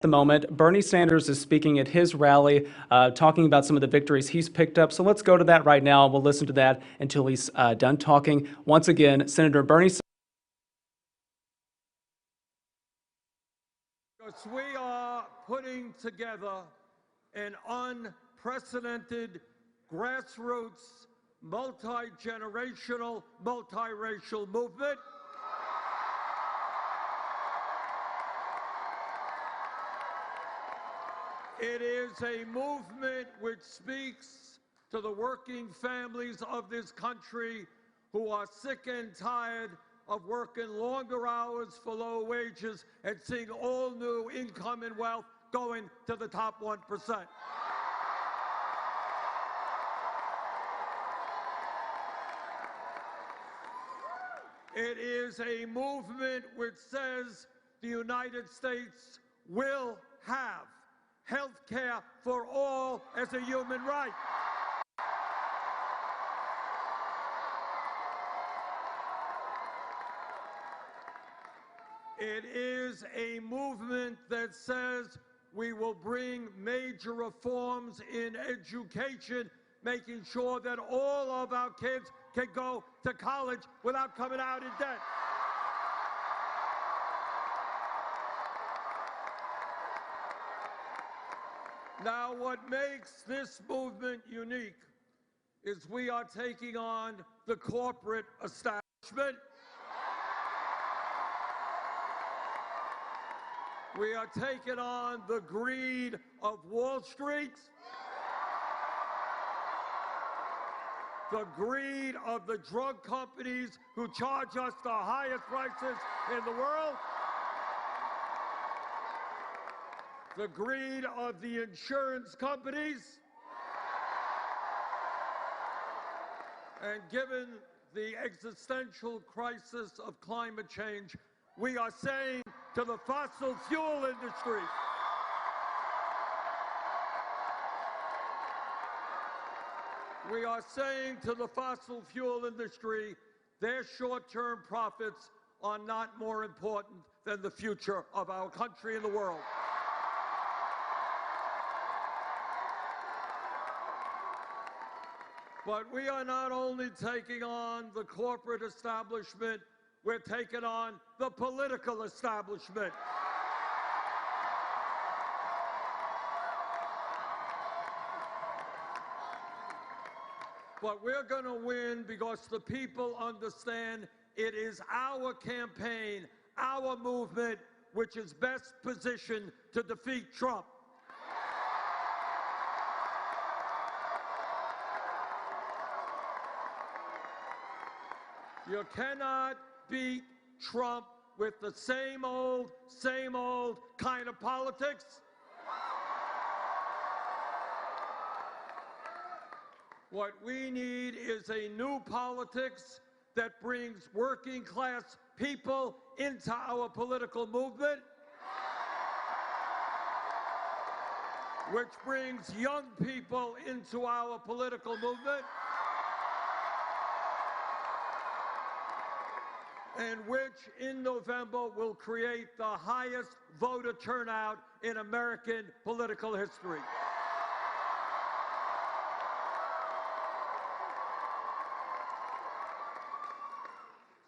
The moment. Bernie Sanders is speaking at his rally, talking about some of the victories he's picked up. So let's go to that right now. We'll listen to that until he's done talking. Once again, Senator Bernie Sanders. We are putting together an unprecedented grassroots, multi-generational, multiracial movement. It is a movement which speaks to the working families of this country who are sick and tired of working longer hours for low wages and seeing all new income and wealth going to the top 1%. It is a movement which says the United States will have health care for all as a human right. It is a movement that says we will bring major reforms in education, making sure that all of our kids can go to college without coming out in debt. Now, what makes this movement unique is we are taking on the corporate establishment. We are taking on the greed of Wall Street, the greed of the drug companies who charge us the highest prices in the world, the greed of the insurance companies, and given the existential crisis of climate change, we are saying to the fossil fuel industry, their short-term profits are not more important than the future of our country and the world. But we are not only taking on the corporate establishment, we're taking on the political establishment. But we're going to win because the people understand it is our campaign, our movement, which is best positioned to defeat Trump. You cannot beat Trump with the same old kind of politics. What we need is a new politics that brings working class people into our political movement, which brings young people into our political movement, and which in November will create the highest voter turnout in American political history.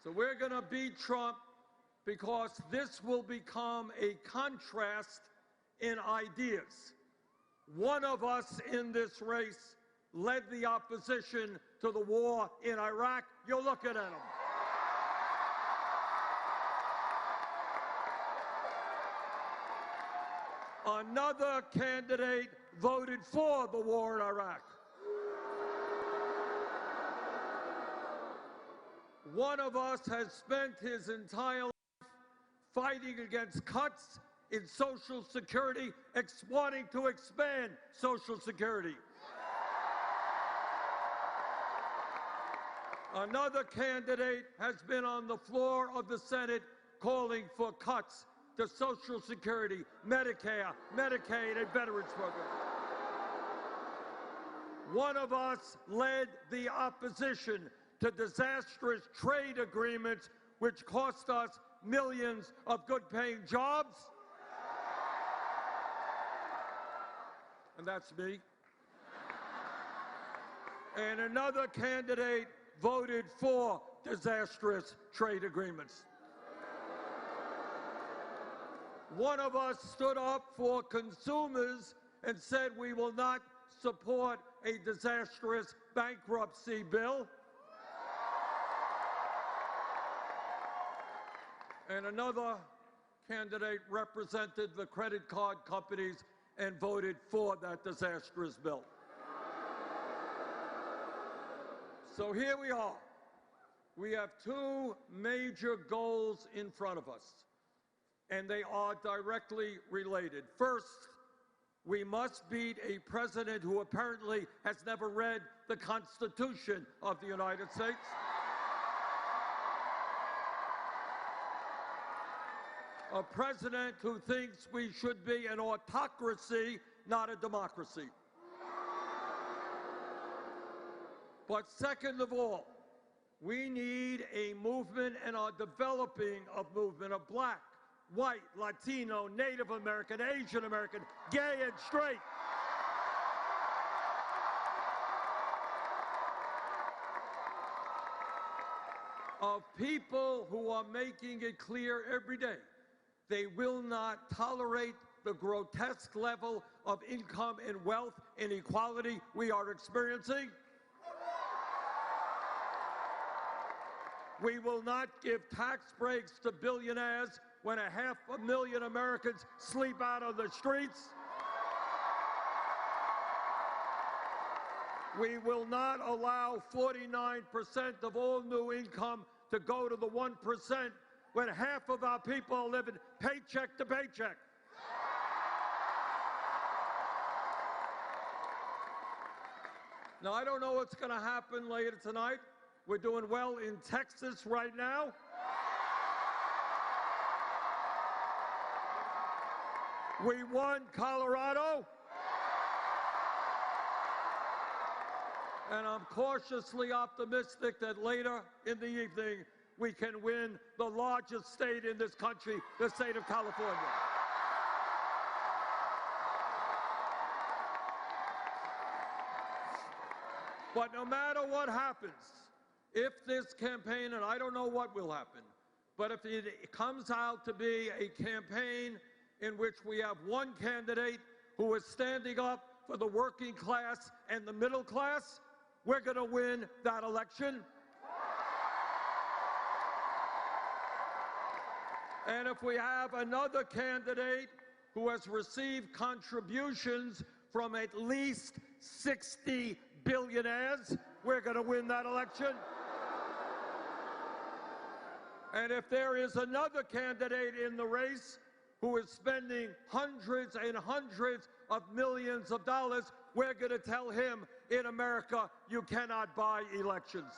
So we're going to beat Trump because this will become a contrast in ideas. One of us in this race led the opposition to the war in Iraq. You're looking at him. Another candidate voted for the war in Iraq. One of us has spent his entire life fighting against cuts in Social Security, wanting to expand Social Security. Another candidate has been on the floor of the Senate calling for cuts to Social Security, Medicare, Medicaid, and Veterans Programs. One of us led the opposition to disastrous trade agreements which cost us millions of good-paying jobs and that's me. And another candidate voted for disastrous trade agreements. One of us stood up for consumers and said we will not support a disastrous bankruptcy bill. And another candidate represented the credit card companies and voted for that disastrous bill. So here we are. We have two major goals in front of us, and they are directly related. First, we must beat a president who apparently has never read the Constitution of the United States. A president who thinks we should be an autocracy, not a democracy. But second of all, we need a movement and are developing a movement of black, white, Latino, Native American, Asian American, gay and straight, of people who are making it clear every day they will not tolerate the grotesque level of income and wealth inequality we are experiencing. We will not give tax breaks to billionaires when 500,000 Americans sleep out on the streets. We will not allow 49% of all new income to go to the 1% when half of our people are living paycheck to paycheck. Now, I don't know what's going to happen later tonight. We're doing well in Texas right now. We won Colorado. And I'm cautiously optimistic that later in the evening, we can win the largest state in this country, the state of California. But no matter what happens, if this campaign, and I don't know what will happen, but if it comes out to be a campaign in which we have one candidate who is standing up for the working class and the middle class, we're going to win that election. And if we have another candidate who has received contributions from at least 60 billionaires, we're going to win that election. And if there is another candidate in the race who is spending hundreds and hundreds of millions of dollars, we're going to tell him, in America, you cannot buy elections.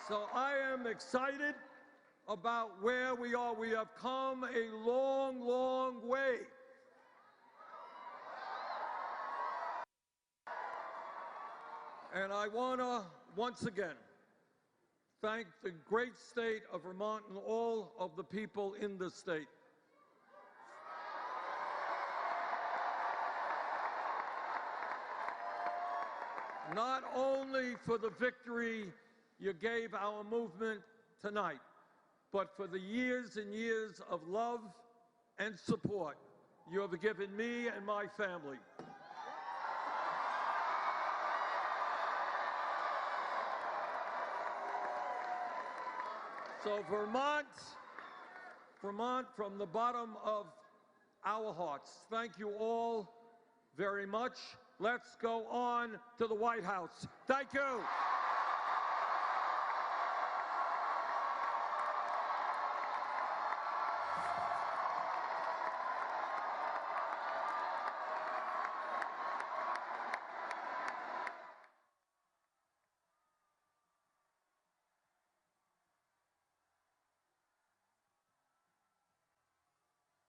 So I am excited about where we are. We have come a long, long way. And I want to, once again, thank the great state of Vermont and all of the people in the state. Not only for the victory you gave our movement tonight, but for the years and years of love and support you have given me and my family. So Vermont, from the bottom of our hearts, thank you all very much. Let's go on to the White House. Thank you.